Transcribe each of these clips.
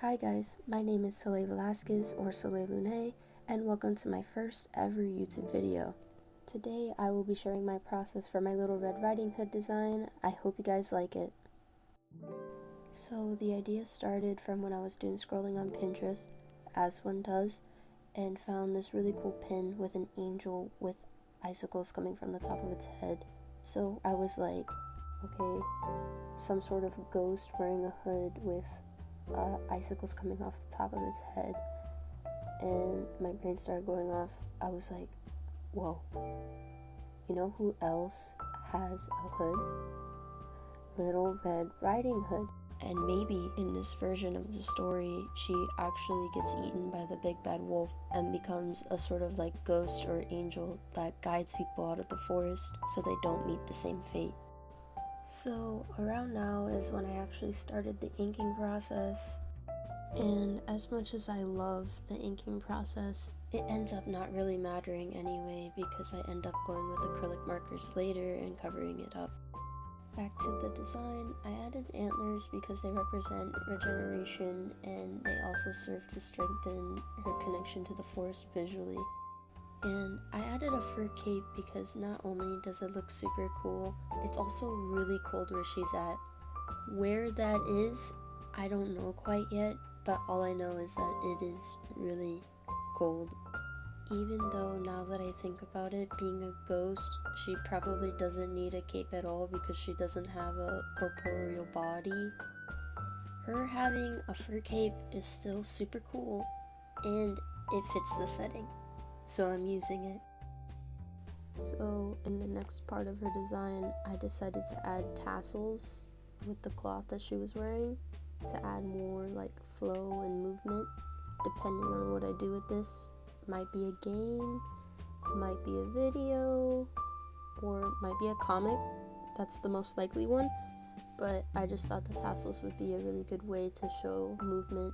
Hi guys, my name is Soleil Velasquez or Soleil Lune, and welcome to my first ever YouTube video. Today I will be sharing my process for my little Red Riding Hood design. I hope you guys like it. So the idea started from when I was doing scrolling on Pinterest, as one does, and found this really cool pin with an angel with icicles coming from the top of its head. So I was like, okay, some sort of ghost wearing a hood with icicles coming off the top of its head, and my brain started going off. I was like, whoa, you know who else has a hood? Little Red Riding Hood. And maybe in this version of the story, she actually gets eaten by the big bad wolf and becomes a sort of like ghost or angel that guides people out of the forest so they don't meet the same fate. So around now is when I actually started the inking process, and as much as I love the inking process, it ends up not really mattering anyway because I end up going with acrylic markers later and covering it up. Back to the design, I added antlers because they represent regeneration and they also serve to strengthen her connection to the forest visually. And I added a fur cape because not only does it look super cool, it's also really cold where she's at. Where that is, I don't know quite yet, but all I know is that it is really cold. Even though now that I think about it, being a ghost, she probably doesn't need a cape at all because she doesn't have a corporeal body. Her having a fur cape is still super cool, and it fits the setting. So I'm using it. So in the next part of her design, I decided to add tassels with the cloth that she was wearing to add more like flow and movement depending on what I do with this. Might be a game, might be a video, or might be a comic. That's the most likely one, but I just thought the tassels would be a really good way to show movement.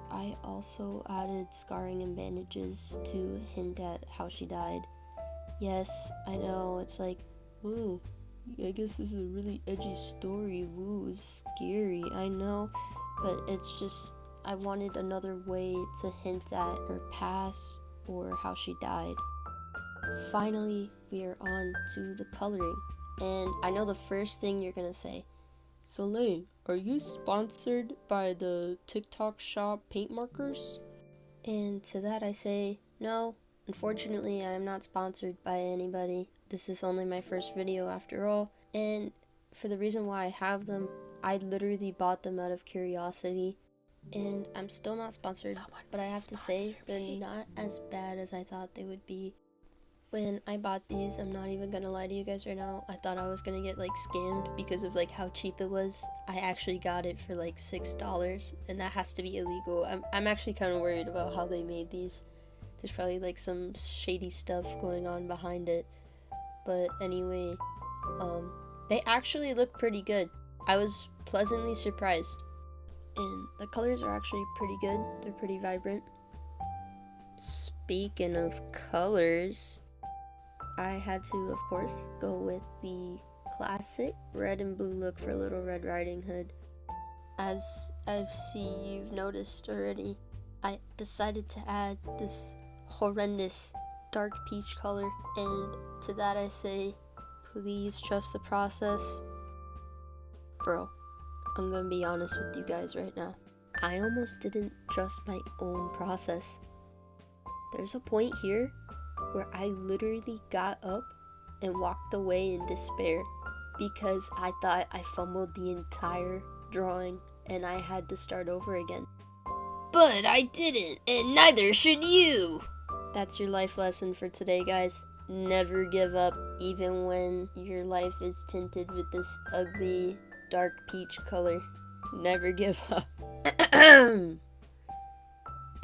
I also added scarring and bandages to hint at how she died. Yes, I know, it's like, whoa, I guess this is a really edgy story, woo, it's scary, I know, but it's just, I wanted another way to hint at her past or how she died. Finally, we are on to the coloring, and I know the first thing you're gonna say, Soleil, are you sponsored by the TikTok shop paint markers? And to that I say, no, unfortunately I am not sponsored by anybody. This is only my first video after all, and for the reason why I have them, I literally bought them out of curiosity, and I'm still not sponsored, but I have to say, they're not as bad as I thought they would be. When I bought these, I'm not even gonna lie to you guys right now, I thought I was gonna get like scammed because of like how cheap it was. I actually got it for like $6, and that has to be illegal. I'm actually kind of worried about how they made these. There's probably like some shady stuff going on behind it. But anyway, they actually look pretty good. I was pleasantly surprised. And the colors are actually pretty good. They're pretty vibrant. Speaking of colors, I had to, of course, go with the classic red and blue look for Little Red Riding Hood. As you've noticed already, I decided to add this horrendous dark peach color, and to that I say, please trust the process. Bro, I'm gonna be honest with you guys right now. I almost didn't trust my own process. There's a point here where I literally got up and walked away in despair because I thought I fumbled the entire drawing and I had to start over again. But I didn't, and neither should you! That's your life lesson for today, guys. Never give up, even when your life is tinted with this ugly, dark peach color. Never give up.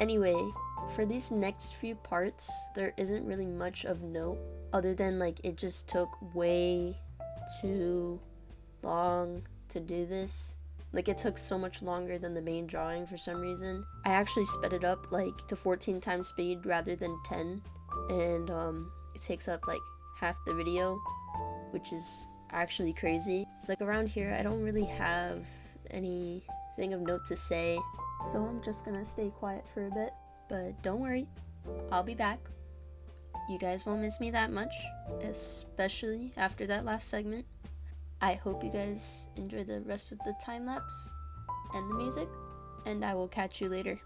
Anyway, for these next few parts, there isn't really much of note, other than like it just took way too long to do this. Like it took so much longer than the main drawing for some reason. I actually sped it up like to 14 times speed rather than 10, and it takes up like half the video, which is actually crazy. Like around here, I don't really have anything of note to say. so I'm just gonna stay quiet for a bit. But don't worry, I'll be back. You guys won't miss me that much, especially after that last segment. I hope you guys enjoy the rest of the time lapse and the music, and I will catch you later.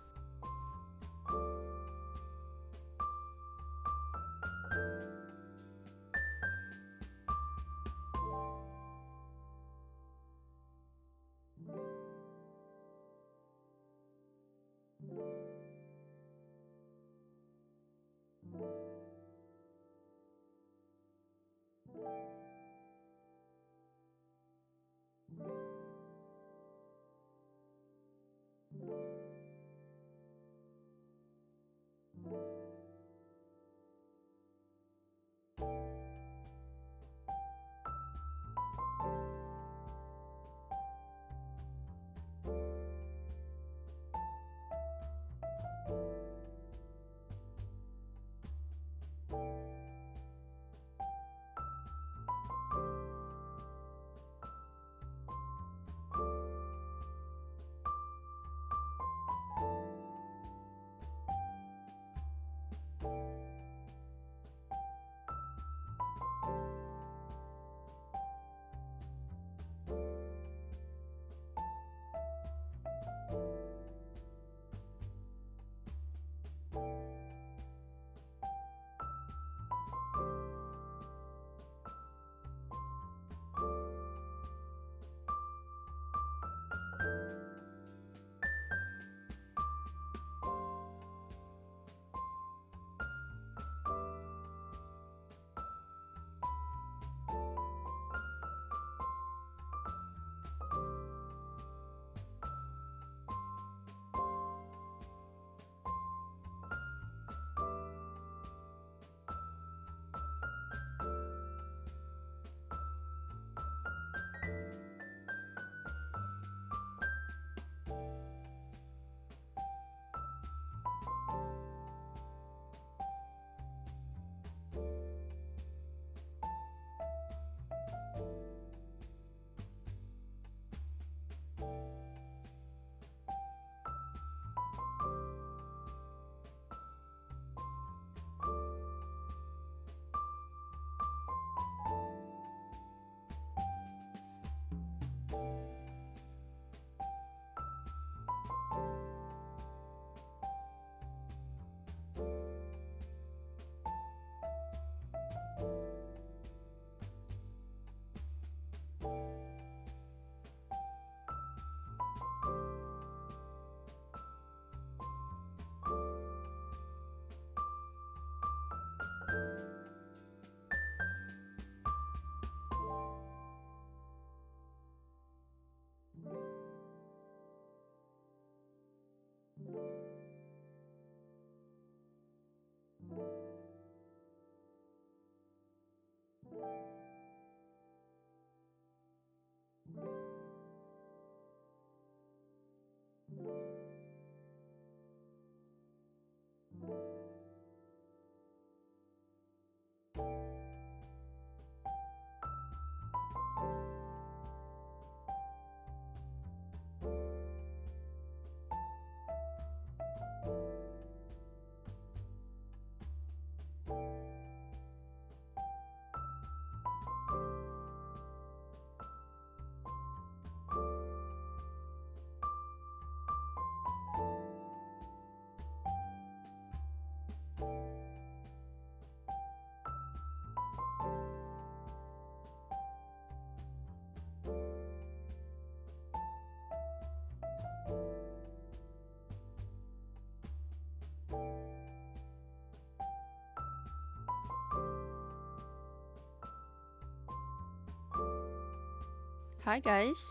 Hi guys,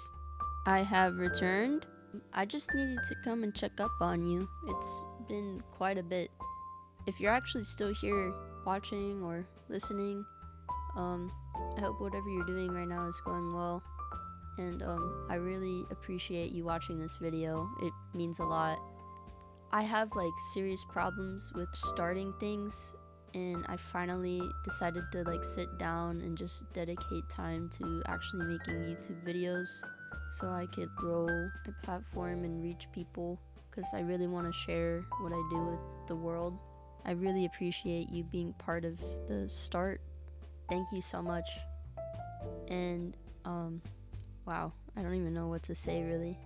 I have returned. I just needed to come and check up on you. It's been quite a bit. If you're actually still here watching or listening, I hope whatever you're doing right now is going well. And I really appreciate you watching this video. It means a lot. I have like serious problems with starting things, and I finally decided to like sit down and just dedicate time to actually making YouTube videos so I could grow a platform and reach people, because I really want to share what I do with the world. I really appreciate you being part of the start. Thank you so much. And wow, I don't even know what to say really.